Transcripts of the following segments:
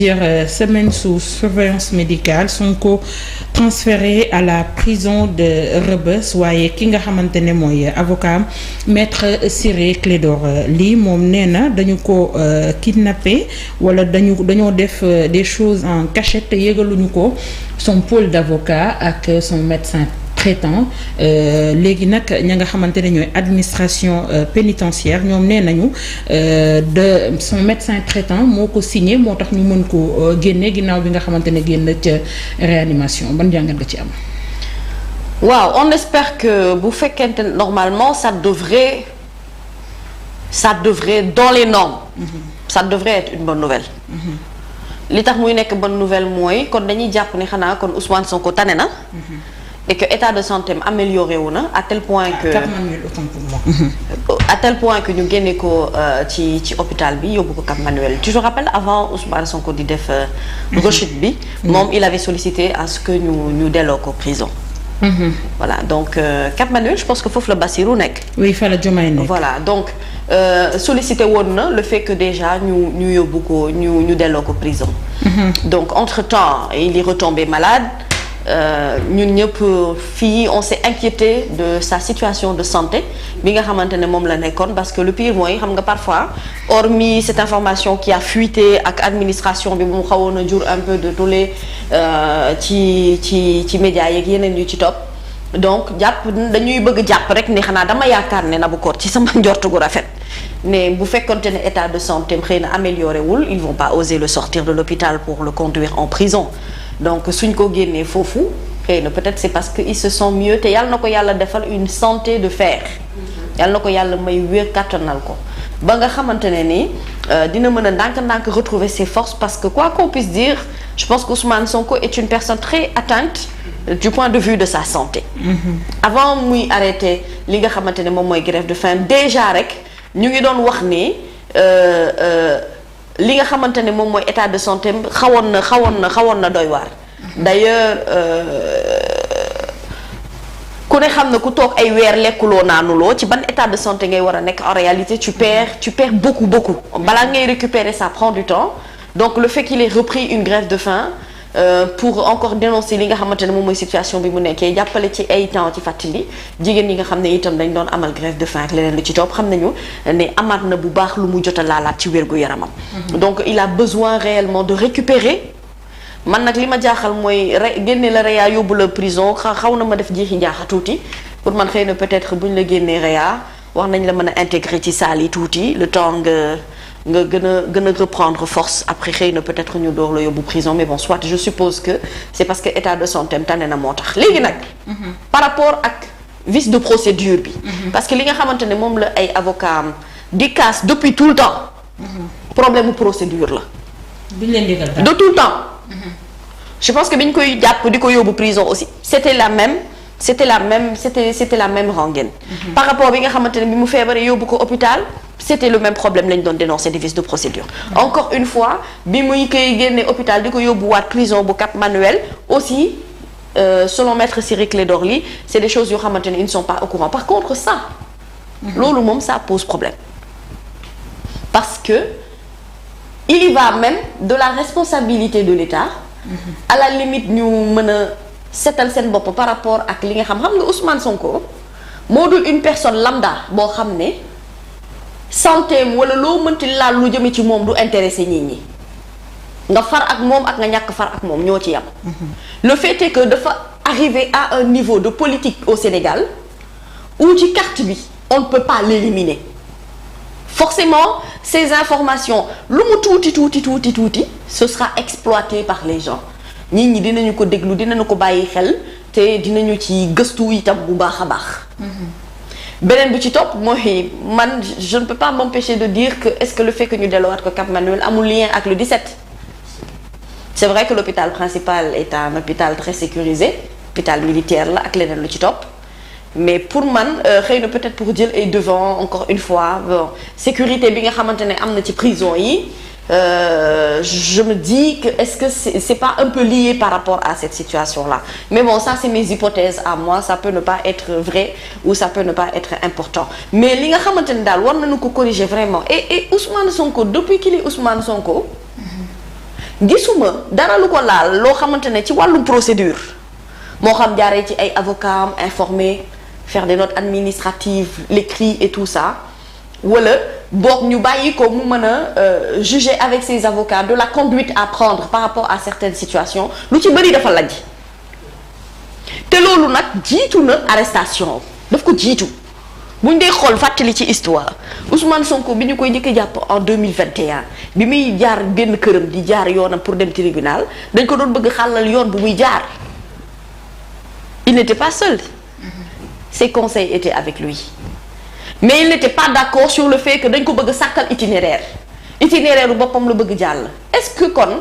Semaine sous surveillance médicale Sonko transféré à la prison de Rebeuss waaye ki nga xamante ne mooy avocat maître Ciré Clédor Ly moom nee na dañu ko kidnappé wala dañoo def des choses en cachette te yëgaluñu ko son pôle d'avocat ak son médecin traitant léegi nag ña nga xamante ne ñooy administration pénitentiaire ñoom nee nañu de son médecin traitant moo ko signé moo tax ñu mën ko génne ginnaaw bi nga xamante ne génn ca réanimation ban jàngat nga ci am. waaw on espère que bu fekkente normalement ça devrait dans les normes. Ça devrait être une bonne nouvelle. li tax muy nekk bonne nouvelle mooy kon dañuy jàpp ne xanaa kon Ousmane Sonko tane na. Et que état de santé am amélioré wu na à tel point que ñu génne ko ci hôpital bi yóbbu ko Cap Manuel. Tu te rappelles avant Ousmane Sonko di def rechute bi moom il avait sollicité à ce que ñu delloo ko prison. Voilà donc Cap Manuel je pense que foofu la Bassirou nekk. oui fa la Diomaye nekk. voilà donc sollicité woon na le fait que déjà ñu yóbbu ko ñu delloo ko prison. Donc entre-temps il est retombé malade. ñun ñëpp fii on s'est inquiété de sa situation de santé bi nga xamante ne moom la nekkoon parce que le pire mooy xam nga parfois hormis cette information qui a fuité ak administration bi mu xawoon a jur un peu de tollé ci médias yeeg yeneen yu ci topp donc dañuy bëgg jàpp rek ni xanaa dama yaakaar ne Nabou ci sama njortu gu rafet mais bu fekkonte ne état de santé xëy na amélioré wul ils vont pas oser le sortir de l'hôpital pour le conduire en prison. Donc suñ ko génnee foofu xëy na peut-être c'est parce que ils se sentent mieux te yàlla na ko yàlla defal une santé de fer yàlla na ko yàlla may wér kàttanal ko ba nga xamante ne ni dina mën a ndànk-ndànk retrouver ses forces parce que quoi qu'on puisse dire je pense que Ousmane Sonko est une personne très atteinte du point de vue de sa santé. Avant muy arrêter li nga xamante ne moom mooy grève de faim déjà rek ñu ngi doon wax ni li nga xamante ne moom mooy état de santé xawoon na doy waar. D'ailleurs ku ne xam na ku toog ay weer lekkuloo naanuloo ci ban état de santé ngay war a nekk en réalité tu perds beaucoup balaa ngay récupérer ça prend du temps donc le fait qu'il ait repris une grève de faim pour encore dénoncer li nga xamante ne moom mooy situation bi mu nekkee jàppale ci ay temps ci fàttali jigéen ñi nga xam ne itam dañ doon amal grève de faim ak leneen lu ci topp xam nañu ne amaat na bu baax lu mu jot a laalaat ci wérgu yaramam. Donc il a besoin réellement de récupérer man nag li ma jaaxal mooy génne la réa yóbbu la prison xaw na ma def jiixi njaaxa tuuti pour man xëy na peut-être buñ la génnee réa wax nañ la mën a intégrer ci salle yi tuuti le temps nga gën a reprendre force après xëy na peut-être ñu door la yóbbu prison mais bon soit je suppose que c'est parce que état de santé am tane na moo tax léegi nag par rapport ak vice de procédure bi parce que li nga xamante ne moom la ay avocat am di casse depuis tout le temps problème mu procédure la de tout le temps je pense que bi ñu koy jàpp di ko yóbbu prison aussi c'était la même rengaine par rapport bi nga xamante ne bi mu feebaree yóbbu ko hôpital c'était le même problème lañ doon dénoncer des vices de procédure encore une fois bi muy koy génne hôpital di ko yóbbuwaat prison bu Cap Manuel aussi selon maître Ciré Clédor Ly c'est des choses yoo xamante ne ils ne sont pas au courant par contre ça loolu moom ça pose problème parce que il y va même de la responsabilité de l'État à la limite ñu mën a seetal seen bopp par rapport ak li nga xam nga Ousmane Sonko moo dul une personne lambda boo xam ne santé wala loo mënti laal lu jëme ci moom du intéressé nit ñi nga far ak moom ak nga ñàkk far ak moom ñoo ci yam le fait est que dafa arriver à un niveau de politique au Sénégal où ci carte bi on ne peut pas l'éliminer forcément ces informations lu mu tuuti ce sera exploité par les gens nit ñi dinañu ko déglu dinañu ko bàyyi xel te dinañu ci gëstu itam bu baax a baax beneen bi ci topp mooy man je ne peux pas m'empêcher de dire que est-ce que le fait que ñu delloowaat ko Cap Manuel amul lien ak le 17 c'est vrai que l'hôpital principal est un hôpital très sécurisé hôpital militaire la ak leneen lu ci topp mais pour man xëy na peut-être pour jël ay devant encore une fois bon sécurité bi nga xamante ne am na ci prison yi je me dis que est-ce que c'est pas un peu lié par rapport à cette situation-là mais bon ça c'est mes hypothèses à moi ça peut ne pas être vrai ou ça peut ne pas être important mais li nga xamante ne daal war nañu ko corriger vraiment et Ousmane Sonko depuis qu'il est Ousmane Sonko gisuma dara lu ko laal loo xamante ne ci wàllum procédure moo xam jaaree ci ay avocats am informer faire des notes administratives l'écrit et tout ça wala boog ñu bàyyi ko mu mën a juger avec ses avocats de la conduite à prendre par rapport à certaines situations lu ci bëri dafa lajj te loolu nag jiitu na arrestation daf ko jiitu buñ dee xool fàttali ci histoire Ousmane Sonko bi ñu koy njëkk a jàpp en 2021 bi muy jaar benn këram di jaar yoonam pour dem tribunal dañ ko doon bëgg xàllal yoon bu muy jaar il n'était pas seul ses conseils étaient avec lui mais il n'était pas d'accord sur le fait que dañ ko bëgg sàkkal itinéraire bu boppam la bëgg jàll est-ce que kon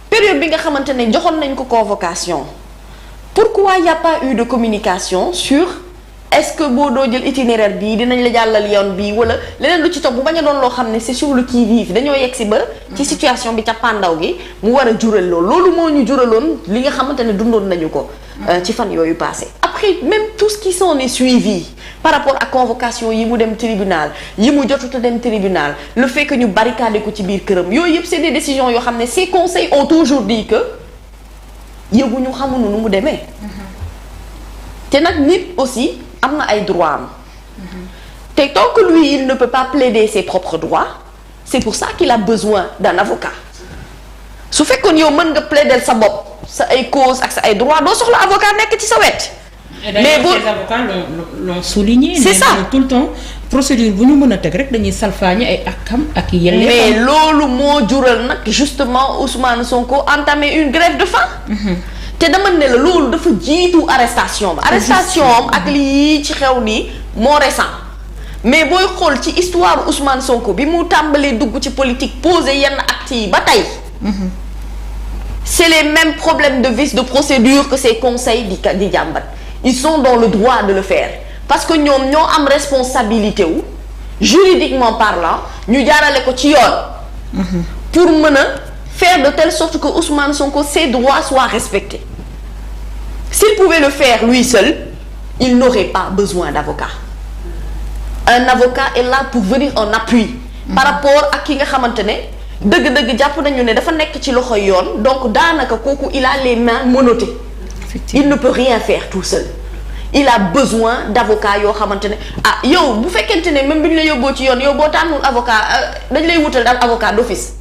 période bi nga xamante ne joxoon nañ ko convocation pourquoi il y a pas eu de communication sur est-ce que boo doo jël itinéraire bii dinañ la jàllal yoon bii wala leneen lu ci topp bu bañ a doon loo xam ne c'est sur le qui-vive dañoo yegg si ba ci situation bi ca pandaw gi mu war a jural loolu moo ñu juraloon li nga xamante ne dundoon nañu ko ci fan yooyu passé après même tout ce qui s'en est suivi par rapport à convocation yi mu dem tribunal yi mu jotuta dem tribunal le fait que ñu barricadé ko ci biir këram yooyu yëpp c'est des décisions yoo xam ne ces conseils ont toujours dit que yëguñu xamuñu nu mu demee te nag nit aussi am na ay droits am te tant que lui il ne peut pas plaider ses propres droits c'est pour ça qu'il a besoin d'un avocat su fekkoon yow mën nga plaider sa bopp sa ay cause ak sa ay droits doo soxla avocat nekk ci sa wet. mais bu les avocats l'ont souligné. c'est ça tout le temps procédure bu ñu mën a teg rek dañuy salfaañi ay akam ak yelleefam. mais loolu moo jural nag justement Ousmane Sonko entamé une grève de faim. te dama ne la loolu dafa jiitu arrestation ba. arrestation am ak lii ci xew nii moo récent mais booy xool ci histoire Ousmane Sonko bi mu tàmbalee dugg ci politique poser yenn actes yi ba tey. c'est les mêmes problèmes de vice de procédure que ces conseils di jàmbat. ils sont dans le droit de le faire parce que ñoom ñoo am responsabilité wu juridiquement parlant ñu jaarale ko ci yoon. pour mën a faire de telle sorte que Ousmane Sonko ses droits soient respectés. S'il pouvait le faire lui seul il n'aurait pas besoin d'avocat. Un avocat est là pour venir en appui. par rapport ak ki nga xamante ne dëgg-dëgg jàpp nañu ne dafa nekk ci loxo yoon donc daanaka kooku il a les mains menottées. il ne peut rien faire tout seul. il a besoin d'avocat yoo xamante ne ah yow bu fekkente ne même bi ñu la yóbboo ci yoon yow boo tànnul avocat dañ lay wutal daal avocat d'office.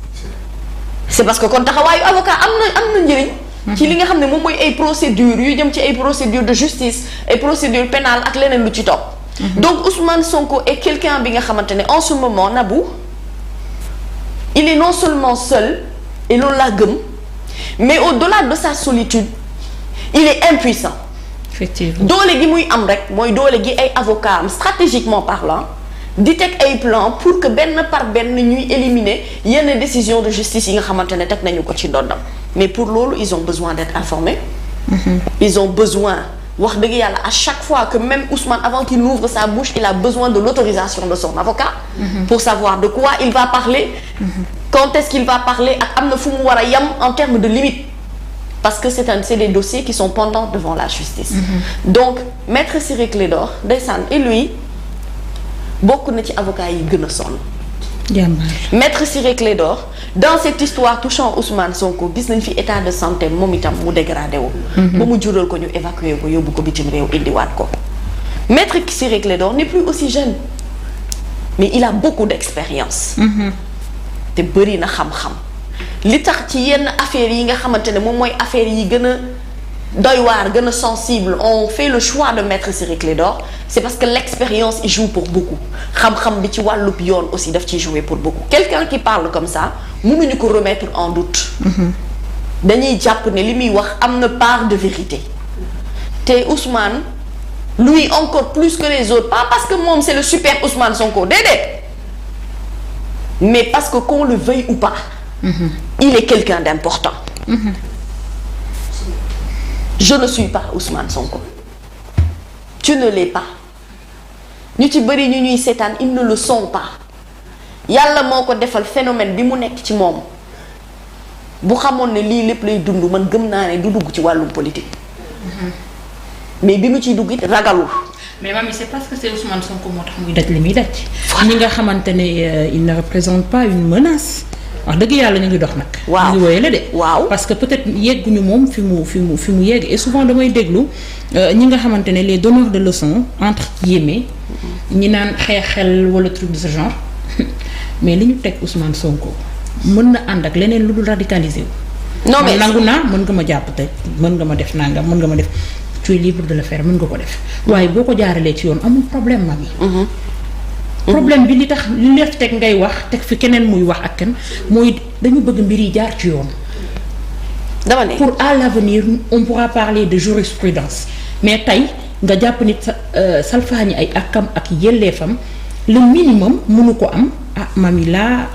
c'est parce que kon taxawaayu avocat am na njëriñ. ci li nga xam ne moom mooy ay procédures yu jëm ci ay procédures de justice ay procédures pénales ak leneen lu ci topp. donc Ousmane Sonko est quelqu'un bi nga xamante ne en ce moment Nabou il est non seulement seul et loolu laa gëm mais au-delà de sa solitude il est impuissant. effectivement doole gi muy am rek mooy doole gi ay avocats am stratégiquement parlant di teg ay plans pour que benn par benn ñuy éliminer yenn décisions de justice yi nga xamante ne teg nañu ko ci ndoddam mais pour loolu ils ont besoin d'être informés. ils ont besoin wax dëgg yàlla à chaque fois que même Ousmane avant qu'il n'ouvre sa bouche il a besoin de l'autorisation de son avocat. pour savoir de quoi il va parler. quand est-ce qu'il va parler ak am na fu mu war a yem en termes de limite. parce que c'est des dossiers qui sont pendants devant la justice. donc maître Ciré Clédor ndeysaan et lui bokk na ci avocat yi gën a sonn. jàmbaar maître Ciré Clédor dans cette histoire touchant Ousmane Sonko gis nañ fi état de santé moom itam mu dégradé wu. ba mu jural ko ñu évacuer ko yóbbu ko bitim réew indiwaat ko. maître Ciré Clédor n'est plus aussi jeune mais il a beaucoup d'expérience. te bëri na xam-xam. li tax ci yenn affaires yi nga xamante ne moom mooy affaires yi gën a doy waar gën a sensible on fait le choix de maître Ciré Clédor c'est parce que l'expérience y joue pour beaucoup xam-xam bi ci wàllub yoon aussi daf ciy jouer pour beaucoup quelqu'un qui parle comme ça mënuñu ko remettre en doute. dañuy jàpp ne li muy wax am na part de vérité te Ousmane lui encore plus que les autres pas parce que moom c'est le super Ousmane Sonko déedéet mais parce que qu'on le veuille ou pas. il est quelqu'un d'important. je ne suis pas Ousmane Sonko. tu ne l'es pas. ñu ci bëri ñu ñuy seetaan ils ne le sont pas. yàlla moo ko defal phénomène bi mu nekk ci moom bu xamoon ne lii lépp lay dund man gëm naa ne du dugg ci wàllum politique. mais bi mu ciy dugg it ragalul. mais mami c'est parce que c'est Ousmane Sonko moo tax muy daj li muy daj. ñi nga xamante ne il ne représente pas une menace. wax dëgg yàlla ñu ngi dox nag. waaw ñu ngi woyale de. waaw parce que peut-être yegguñu moom fi mu yegg et souvent damay déglu ñi nga xamante ne les donneurs de leçons entre guillemets ñi naan xeexel wala truc de ce genre mais li ñu teg Ousmane Sonko mën na ànd ak leneen lu dul radicalisé wu. non mais nangu naa mën nga ma jàpp tey mën nga ma def nangam mën nga ma def tu es libre de le faire mën nga ko def waaye boo ko jaaralee ci yoon amul problème mag yi. problème bi li tax li la teg ngay wax teg fi keneen muy wax ak kenn mooy dañu bëgg mbir yi jaar ci yoon. dama ne pour à l'avenir on pourra parler de jurisprudence mais tey nga jàpp nit salfaañi ay akam ak yelleefam le minimum mënu ko am ah mami là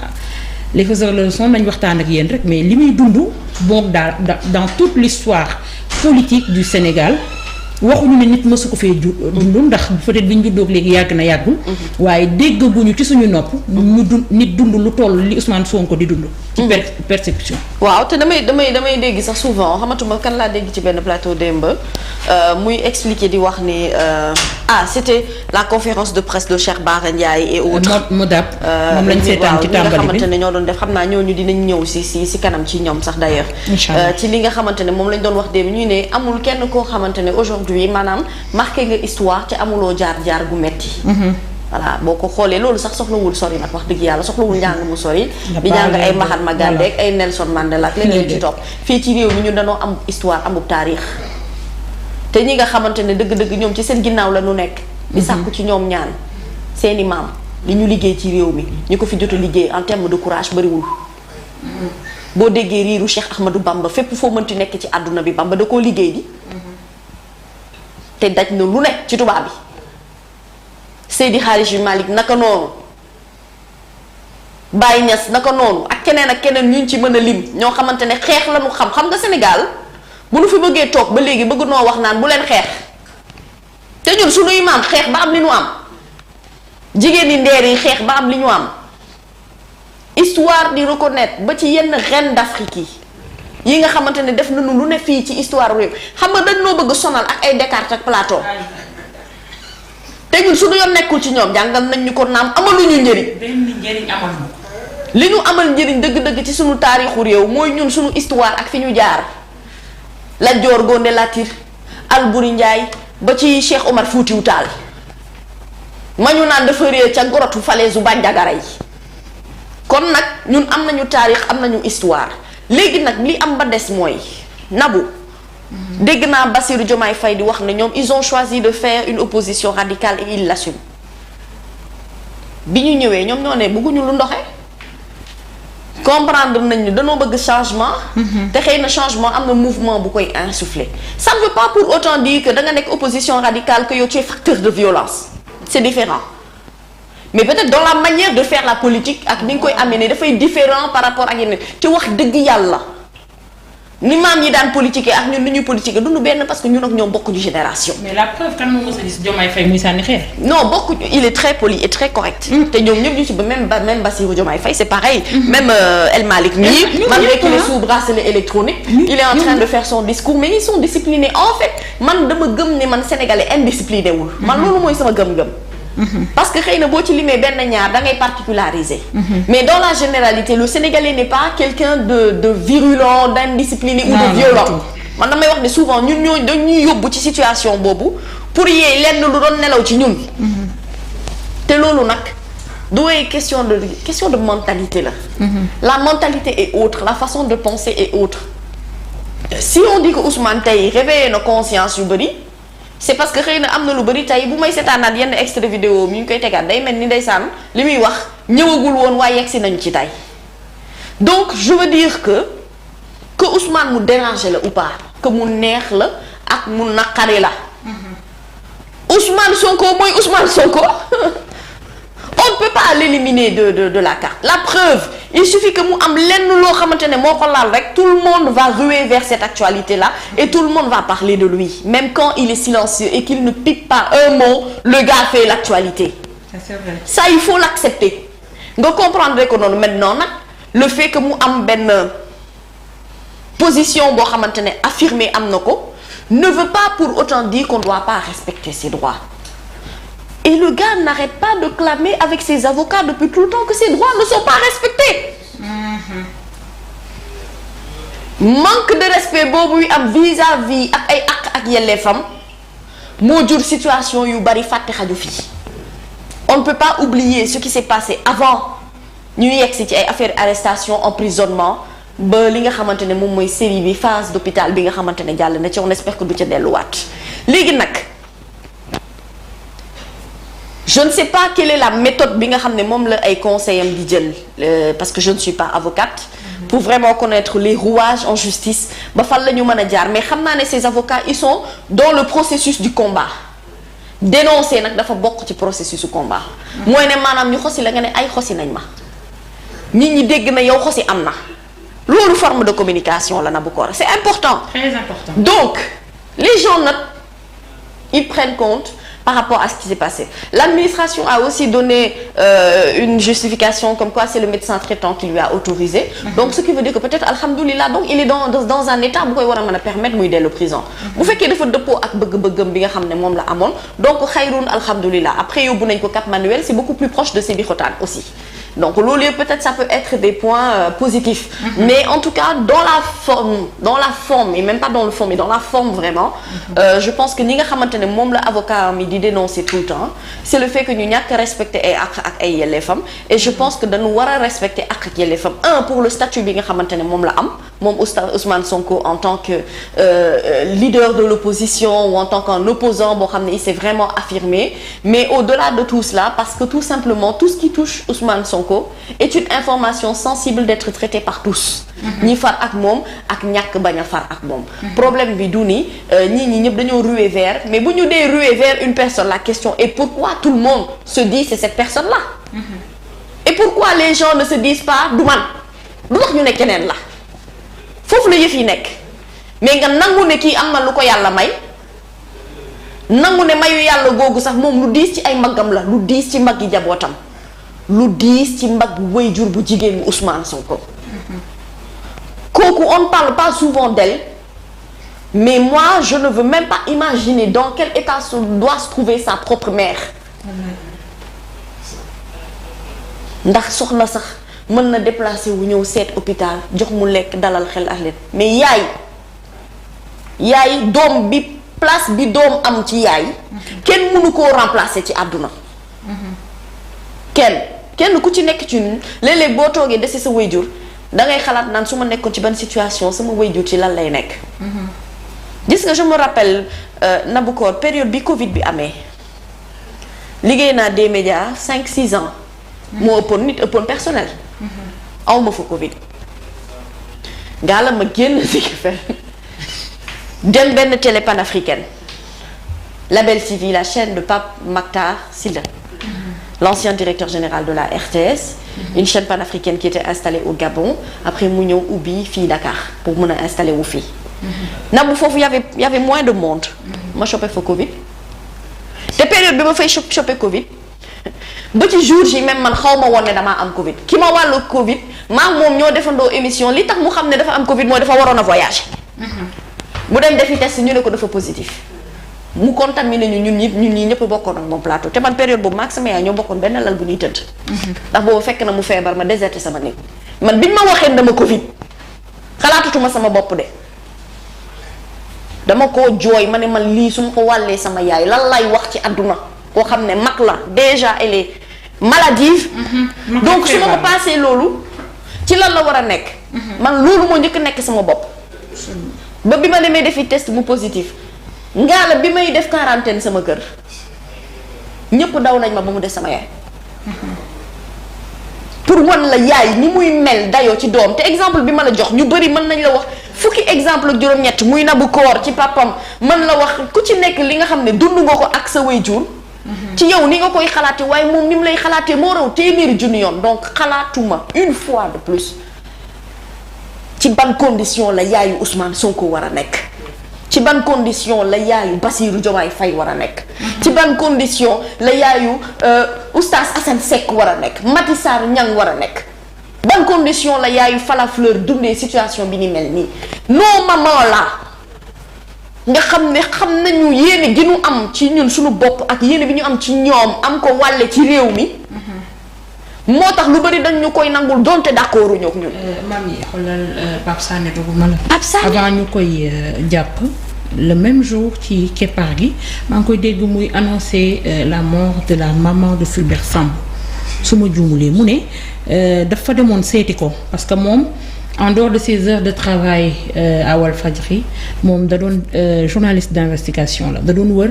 les faiseurs de leçons nañ waxtaan ak yéen rek mais li muy dund boog daal dans toute l'histoire politique du Sénégal waxuñu ne nit mësu ko fee dund ndax peut-être bi ñu juddoog léegi yàgg na yàggul. waaye déggaguñu ci suñu nopp. ñu nit dund lu toll li Ousmane Sonko di dund. ci perception. waaw te damay dégg sax souvent xamatuma kan laa dégg ci benn plateau démb muy expliquer di wax ni c'était la conférence de presse de Cheikh Bara Ndiaye et autres. Modap moom lañ seetaan ci tàmbali bi nga xamante ne ñoo doon def xam naa ñooñu dinañ ñëw si kanam ci ñoom sax d'ailleurs. Inch'Allah ci li nga xamante ne moom lañ doon wax démb ñu ne amul kenn koo xamante ne aujourd'hui maanaam marqué nga histoire te amuloo jaar gu metti. voilà boo ko xoolee loolu sax soxlawul sori nag wax dëgg yàlla soxlawul njàng mu sori. di jàng ay Mahatma Gandhi ak ay Nelson Mandela ak leneen ci topp. fii ci réew mi ñun dañoo am histoire amul taarix te ñi nga xamante ne dëgg-dëgg ñoom ci seen ginnaaw la ñu nekk. di sàkku ci ñoom ñaan seeni maam li ñu liggéey ci réew mi ñu ko fi jot a liggéey en terme de courage bariwul. boo déggee riiru Cheikh Ahmadou Bamba fépp foo mënti nekk ci àdduna bi Bamba da koo liggéey di. te daj na lu nekk ci tubaab bi. Seydi Hadji Malick naka noonu Baye Niass naka noonu ak keneen ñu ci mën a lim ñoo xamante ne xeex la ñu xam nga Sénégal bu nu fi bëggee toog ba léegi bëgg noo wax naan bu leen xeex te ñun suñuy maam xeex ba am li ñu am jigéen ñi ndeer yi xeex ba am li ñu am histoire di reconnaître ba ci yenn reine d'Afrique yi nga xamante ne def nañu lu ne fii ci histoire réew xam nga dañ noo bëgg sonal ak ay Descartes ak Platon. te ñun suñu yoon nekkul ci ñoom jàngal nañ ñu ko naam amaluñu njëriñ. li ñu amal njëriñ dëgg-dëgg ci suñu taarixu réew mooy ñun suñu histoire ak fi ñu jaar Lat Joor Ngoone Latiir Alburi Njaay ba ci Cheikh Omar Foutiou Tall ma ñu naan dafa réer ca gorotu falaise u Bandiagara yi kon nag ñun am nañu taarix am nañu histoire léegi nag li am ba des mooy Nabou. dégg naa Bassirou Diomaye Faye di wax ne ñoom ils ont choisi de faire une opposition radicale et ils l'assument bi ñu ñëwee ñoom ñoo ne bëgguñu lu ndoxe comprendre nañ ñu dañoo bëgg changement. te xëy na changement am na mouvement bu koy insuffler ça ne veut pas pour autant dire que da nga nekk opposition radicale que yow tu es facteur de violence c'est différent mais peut-être dans la manière de faire la politique ak ni nga koy amener dafay différent par rapport ak yeneen te wax dëgg yàlla. ni maam yi daan politiquer ak ñun ni ñuy politiquer duñu benn parce que ñun ak ñoom bokkuñu génération. mais la preuve kan moo mës a gis Diomaye Faye muy sànni xeer. non bokkuñu il est très poli et très correct. te ñoom ñëpp ñu ci ba même Bassirou Diomaye Faye c'est pareil. même El Malick nii. malgré qu'il est sous bracelet électronique. il est en train de faire son discours mais ils sont disciplinés en fait man dama gëm ne man sénégalais indiscipliné wul. man loolu mooy sama gëm-gëm. parce que xëy na boo ci limee benn ñaar da ngay particulariser. mais dans la généralité le Sénégalais n'est pas quelqu'un de virulent d'indiscipliné ou de violent. man damay wax ne souvent ñun ñoo dañuy yóbbu ci situation boobu pour yee lenn lu doon nelaw ci ñun. te loolu nag du question de mentalité la. la mentalité est autre la façon de penser est autre. si on dit que Ousmane tey réveillé na conscience yu bari. c'est parce que xëy na am na lu bari tey bu may seetaanaat yenn extrait vidéo mi ñu koy tegaat day mel ni ndeysaan li muy wax ñëwagul woon waaye yegsi nañu ci tey donc je veux dire que Ousmane mu déranger la ou pas que mu neex la ak mu naqari la Ousmane Sonko mooy Ousmane Sonko on ne peut pas l'éliminer de la carte la preuve il suffit que mu am lenn loo xamante ne moo ko laal rek tout le monde va ruer vers cette actualité là et tout le monde va parler de lui même quand il est silencieux et qu'il ne pique pas un mot le gars fait l'actualité. C'est vrai. Ça il faut l'accepter nga comprendre que noonu maintenant nag le fait que mu am benn position boo xamante ne affirmé am na ko ne veut pas pour autant dire qu'on ne doit pas respecter ses droits. Et le gars n'arrête pas de clamer avec ses avocats depuis tout le temps que ses droits ne sont pas respectés. manque de respect boobu am vis-à-vis ak ay ak yelleefam moo jur situation yu bari fàtte xaju fii. On ne peut pas oublier ce qui s'est passé avant ñu yegg si ci ay affaire arrestation emprisonnement ba li nga xamante ne moom mooy série bi phase d'hôpital bi nga xamante ne jàll na ci on espère que du ca delluwaat léegi nag je ne sais pas quelle est la méthode bi nga xam ne moom la ay conseils am di jël parce que je ne suis pas avocate pour vraiment connaître les rouages en justice ba fan la ñu mën a jaar mais xam naa ne ces avocats ils sont dans le processus du combat dénoncer nag dafa bokk ci processus du combat mooy ne maanaam ñu xosi la nga ne ay xosi nañ ma nit ñi dégg na yow xosi am na loolu forme de communication la Nabou Cor c'est important. Très important. Donc les gens nag ils prennent compte par rapport à ce qui s'est passé. L'administration a aussi donné une justification comme quoi c'est le médecin traitant qui lui a autorisé. Donc ce qui veut dire que peut-être alhamdoulilah donc il est dans un état bu koy war a mën a permettre muy dellu prison. bu fekkee dafa dëppoo ak bëgg-bëggam bi nga xam ne moom la amoon donc xayrun alhamdoulilah après yóbbu nañ ko Cap Manuel c'est beaucoup plus proche de Sébikotane aussi. Donc loolu yëpp peut-être ça peut être des points positifs. Mais en tout cas dans la forme et même pas dans le fond mais dans la forme vraiment. Je pense que ni nga xamante ne moom la avocat mi di dénoncer tout le temps c'est le fait que ñu ñàkk respecter ay àq ak ay yelleefam et je pense que dañu war a respecter àq ak yelleefam pour le statut bi nga xamante ne moom la am moom Ousmane Sonko en tant que leader de l'opposition ou en tant qu'un opposant boo xam ne il s'est vraiment affirmé mais au-delà de tout cela parce que tout simplement tout ce qui touche Ousmane Sonko est une information sensible d'être traitée par tous. ñi far ak moom ak ñàkk bañ a far ak moom. problème bi du ni ñi ñëpp dañoo ruer vers mais bu ñu dee ruer vers une personne la question est pourquoi tout le monde se dit c'est cette personne-là. Et pourquoi les gens ne se disent pas du man du tax ñu ne keneen la foofu la yëf yi nekk mais nga nangu ne kii am na lu ko yàlla may nangu ne mayu yàlla googu sax moom lu diis ci ay mbaggam la lu diis ci mbaggi jabootam lu diis ci mbagg waajur bu jigéen bu Ousmane Sonko kooku on ne parle pas souvent d'elle mais moi je ne veux même pas imaginer dans quel état doit se trouver sa propre mère ndax soxna sax mën na déplacer wu ñëw seet hôpital jox mu lekk dalal xel ak leen mais yaay doom bi place bi doom am ci yaay kenn mënu koo remplacer ci àdduna kenn ku ci nekk ci ñun léeg-léeg boo toogee desi sa wayjur dangay xalaat naan su ma nekkoon ci ban situation sama wayjur ci lan lay nekk gis nga je me rappelle Nabou Cor période bi Covid bi amee liggéey naa des médias 5-6 ans moo ëppoon personnel aw ma fa Covid ngaa la ma génn si fer dem benn télé panafricaine Label TV la chaîne de Pape Makhtar Sylla l'ancien directeur général de la RTS une chaîne panafricaine qui était installée au Gabon après mu ñëw ubbi fii Dakar pour mën a installer wu fii Nabou foofu y avait moins de monde ma chopé fa Covid te période bi ma fay chopé Covid ba ci jour ji même man xaw ma woon ne damaa am Covid ki ma wàllu Covid maa moom ñoo defandoo émission li tax mu xam ne dafa am Covid mooy dafa waroon a voyager mu dem defi test ñu ne ko dafa positif mu contaminé ñun ñi ñëpp bokkoon ak moom plateau te man période boobu maag sama yaay ñoo bokkoon benn lal bu ñuy tëdd ndax boobu fekk na mu feebar ma déserté sama néeg man biñ ma waxee dama Covid xalaatatuma sama bopp de dama koo jooy ma ne man lii su ma ko wàllee sama yaay lan lay wax ci àdduna koo xam ne mag la déjà elle est maladive donc su ma ko passé loolu ci lan la war a nekk man loolu moo njëkk nekk sama bopp ba bi ma demee defi test mu positif ngaa la bi may def quarantaine sama kër ñëpp daw nañ ma ba mu des sama yaay pour wan la yaay ni muy mel dayoo ci doom te exemple bi ma la jox ñu bari mën nañ la wax fukki exemple ak juróom-ñett muy Nabou Cor ci papam mën la wax ku ci nekk li nga xam ne dund nga ko ak sa waajur ci yow ni nga koy xalaate waaye moom ni mu lay xalaatee moo raw téeméeri junni yoon donc xalaatuma une fois de plus ci ban condition la yaayu Ousmane Sonko war a nekk ci ban condition la yaayu Bassirou Diomaye Faye war a nekk ci ban condition la yaayu Oustaz Assane Seck war a nekk Mati Sarr Niang war a nekk ban condition la yaayu Fala Fleur dundee situation bi ni mel nii nos mamans là nga xam ne xam nañu yéene gi ñu am ci ñun suñu bopp ak yéene bi ñu am ci ñoom am ko wàlle ci réew mi moo tax lu bari dañ ñu koy nangul donte d'accord ñoo ak ñun. maam yi xoolal Pape Sané duguma la. Pape Sané avant ñu koy jàpp le même jour ci keppaar gi maa ngi koy dégg muy annoncer la mort de la maman de Fulbert Sambou su ma juumulee mu ne dafa demoon seeti ko parce que moom en dehors de ses heures de travail à Walfadjri moom da doon journaliste d'investigation la da doon wër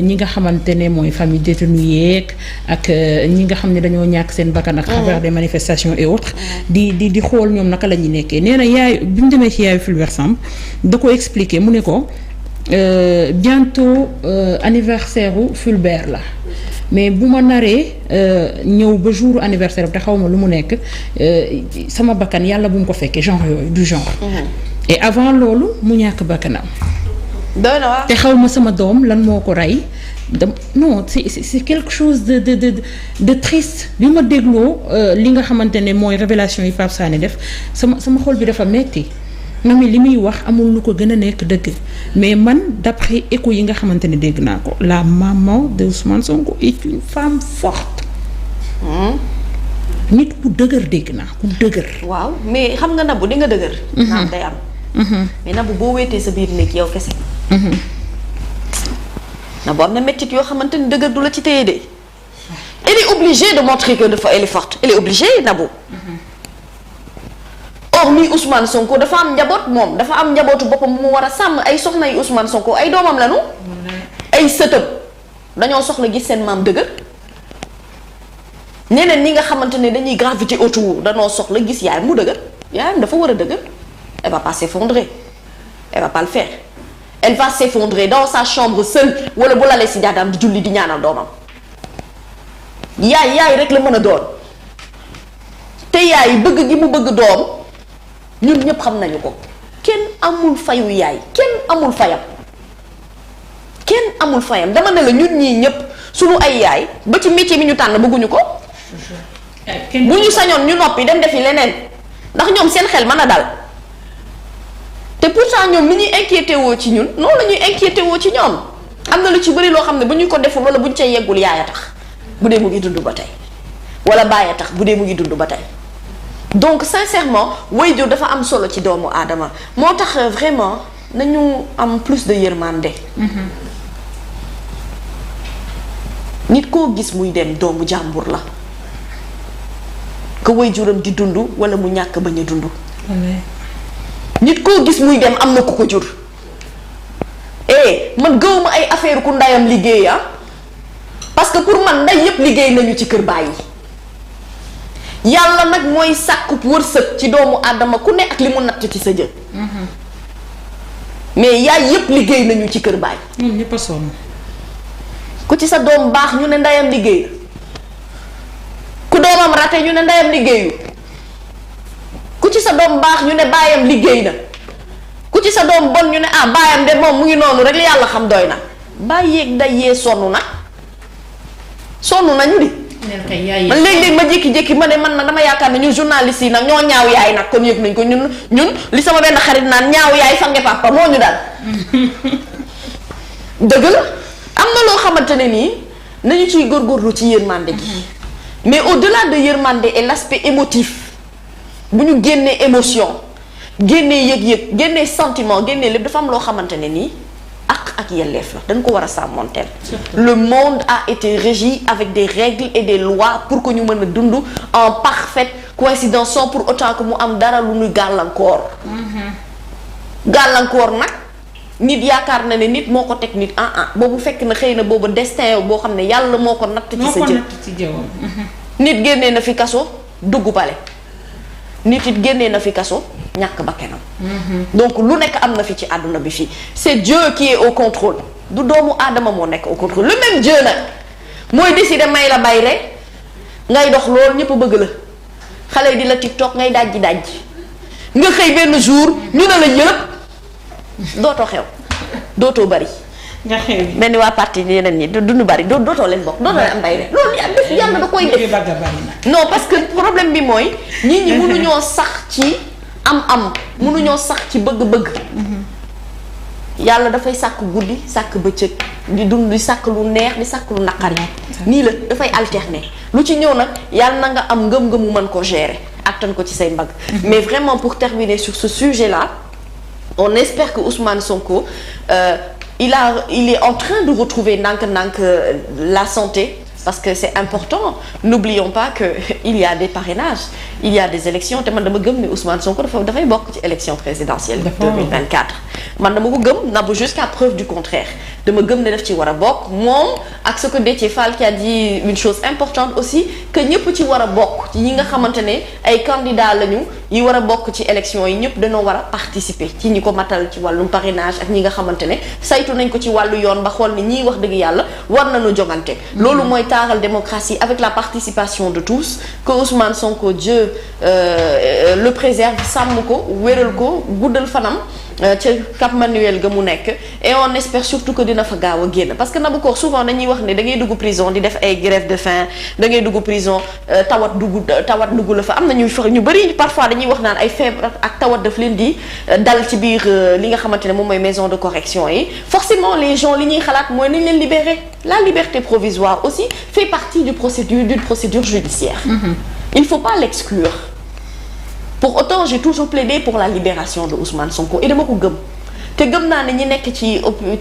ñi nga xamante ne mooy famille détenu yeeg ak ñi nga xam ne dañoo ñàkk seen bakkan à travers des manifestations et autres di xool ñoom naka la ñuy nekkee nee na yaay bi mu demee ci yaayu Fulbert Sambou da ko expliquer mu ne ko bientôt anniversaire u Fulbert la mais bu ma naree ñëw ba jour anniversaire bi te xaw ma lu mu nekk sama bakkan yàlla bu mu ko fekkee genre yooyu du genre. et avant loolu mu ñàkk bakkanam. doy na waaw te xaw ma sama doom lan moo ko rey non c'est quelque chose de triste bi ma dégloo li nga xamante ne mooy révélation yi Pape Sané def sama xol bi dafa metti na mi li muy wax amul lu ko gën a nekk dëgg mais man d'après écho yi nga xamante ne dégg naa ko la maman de Ousmane Sonko est une femme forte. nit ku dëgër dégg naa ku dëgër. waaw mais xam nga Nabou di nga dëgër. naam day am. mais Nabou boo wéetee sa biir néeg yow kese. Nabou am na méttit yoo xamante ni dëgër du la ci téye de. elle est obligée de montrer que dafa elle est forte elle est obligée Nabou. hormis Ousmane Sonko dafa am njaboot moom dafa am njabootu boppam mu war a sàmm ay soxna yi Ousmane Sonko ay doomam lañu. ay sëtëm dañoo soxla gis seen maam dëgër. ñeneen ñi nga xamante ne dañuy gravité autour dañoo soxla gis yaayam mu dëgër yaayam dafa war a dëgër. elle va pas s'effondrer elle va pas le faire elle va s'effondrer dans sa chambre seule wala bu lalee si jaadaam di julli di ñaanal doomam. yaay rek la mën a doon te yaay bëgg gi mu bëgg doom. ñun ñëpp xam nañu ko kenn amul fayu yaay kenn amul fayam dama ne la ñun ñii ñëpp suñu ay yaay ba ci métier mi ñu tànn bëgguñu ko bu ñu sañoon ñu noppi dem defi leneen ndax ñoom seen xel mën a dal te pourtant ñoom ni ñuy inquiété woo ci ñun noonu la ñuy inquiété woo ci ñoom am na lu ci bëri loo xam ne bu ñu ko deful wala bu ñu ca yeggul yaay a tax bu dee mu ngi dund ba tey wala baay a tax bu dee mu ngi dund ba tey. donc sincèrement waajur dafa am solo ci doomu aadama moo tax vraiment nañu am plus de yërmande. nit koo gis muy dem doomu jàmbur la que waajuram di dund wala mu ñàkk bañ a dund. nit koo gis muy dem am na ku ko jur. man gëwuma ay affaire ku ndayam liggéey parce que pour man nday yépp liggéey nañu ci kër baay yi. yàlla nag mooy sàkku wërsëg ci doomu aadama ku ne ak li mu natt ci sa jë. mais yaay yépp liggéey nañu ci kër baay. ñun ñëpp a sonn. ku ci sa doom baax ñu ne ndeyam liggéey ku doomam rate ñu ne ndeyam liggéeyu ku ci sa doom baax ñu ne baayam liggéey na ku ci sa doom bon ñu ne baayam de moom mu ngi noonu rek li yàlla xam doy na. baay yeeg nday yee sonn nañu di. man léeg-léeg ma jékki-jékki ma ne man nag dama yaakaar ne ñun journaliste yi nag ñoo ñaaw yaay nag kon yëg nañ ko ñun li sama benn xarit naan ñaaw yaay fange papa moo ñu daal. dëgg la am na loo xamante ne nii nañu ciy góorgóorlu ci yërmande gi mais au-delà de yërmande et l'aspect émotif bu ñu génnee émotion génnee yëg-yëg génnee sentiment génnee lépp dafa am loo xamante ne nii ak yelleef la dañ ko war a sàmmonteel. Le monde a été régi avec des règles et des lois pour que ñu mën a dund en parfaite coïncidence sans pour autant que mu am dara lu ñuy gàllankoor. gàllankoor nag nit yaakaar na ne nit moo ko teg nit boobu fekk na xëy na boobu destin boo xam ne yàlla moo ko natt ci sa jë. nit génnee na fi kaso dugg pale nit it génnee na fi kaso ñàkk bakkanam. donc lu nekk am na fi ci àdduna bi fii c'est Dieu qui est au contrôle du doomu aadama moo nekk au contrôle le même Dieu nag mooy décider may la bay rek ngay dox loolu ñëpp bëgg la xale yi di la TikTok ngay dajji nga xëy benn jour ñu ne la yëpp dootoo xew dootoo bari. nga xew mel ni waa parti yeneen ñi duñu bari dootoo leen bokk dootoo leen am bay rek loolu yàlla da koy def. non parce que problème bi mooy nit ñi mënuñoo sax ci am mënuñoo sax ci bëgg-bëgg. yàlla dafay sàkk guddi sàkk bëccëg di dund di sàkk lu neex di sàkk lu naqari nii la dafay alterner lu ci ñëw nag yàlla na nga am ngëm-ngëmu mën ko gérer attan ko ci say mbagg. Mais vraiment pour terminer sur ce sujet-là, on espère que Ousmane Sonko il est en train de retrouver ndànk-ndànk la santé. Parce que c'est important n'oublions pas que il y a des parrainages il y a des élections te man dama gëm ne Ousmane Sonko dafay bokk ci élection présidentielle 2024 man dama ko gëm nabu jusqu'à preuve du contraire dama gëm ne daf ci war a bokk moom ak ce que Déthié Fall qui a dit une chose importante aussi que ñëpp ci war a bokk ci ñi nga xamante ne ay candidats lañu yi war a bokk ci élection yi ñëpp dañoo war a participer ci ñi ko matal ci wàllum parrainage ak ñi nga xamante ne saytu nañ ko ci wàllu yoon ba xool ni ñiy wax dëgg yàlla war nañu jongante loolu mooy taaral démocratie avec la participation de tous que Ousmane Sonko Dieu le préserve sàmm ko wéral ko guddal fanam ca Cap Manuel ga mu nekk et on espère surtout que dina fa gaaw a génn parce que Nabokor souvent dañuy wax ne da ngay dugg prison di def ay grève de faim da ngay dugg prison tawat dugg la fa am na ñu bëri parfois dañuy wax naan ay feebar ak tawat daf leen di dal ci biir li nga xamante ne moom mooy maison de correction yi forcément les gens li ñuy xalaat mooy nañ leen libérer la liberté provisoire aussi fait partie d'une procédure judiciaire. Il faut pas l'exclure. Pour autant j'ai toujours plaidé pour la libération de Ousmane Sonko et dama ko gëm te gëm naa ne ñi nekk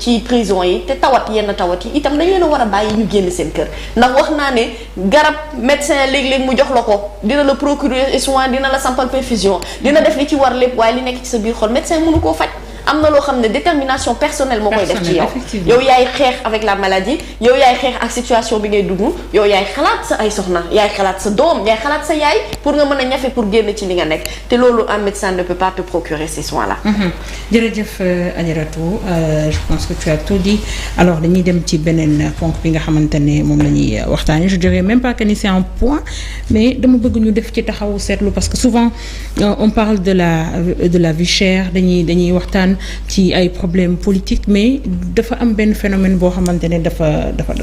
ci prison yi te yenn tawat yi itam dañ leen a war a bàyyi ñu génn seen kër ndax wax naa ne garab médecin léeg-léeg mu jox la ko dina la procurer soin dina la sampal perfusion dina def li ci war lépp waaye li nekk ci sa biir xol médecin mënu koo faj am na loo xam ne détermination personnelle moo koy def ci yow yaay xeex avec la maladie yow yaay xeex ak situation bi ngay dugg yow yaay xalaat sa ay soxna yaay xalaat sa doom yaay xalaat sa yaay pour nga mën a ñafe pour génn ci li nga nekk te loolu un médecin ne peut pas te procurer ces soins là. jërëjëf Adjaratou je pense que tu as tout dit alors dañuy dem ci beneen ponk bi nga xamante ne moom la ñuy waxtaanee je dirais même pas que ni c'est un point mais dama bëgg ñu def ci taxawu seetlu parce que souvent on parle de la vie chère dañuy waxtaan ci ay problèmes politiques mais dafa am benn phénomène boo xamante ne dafa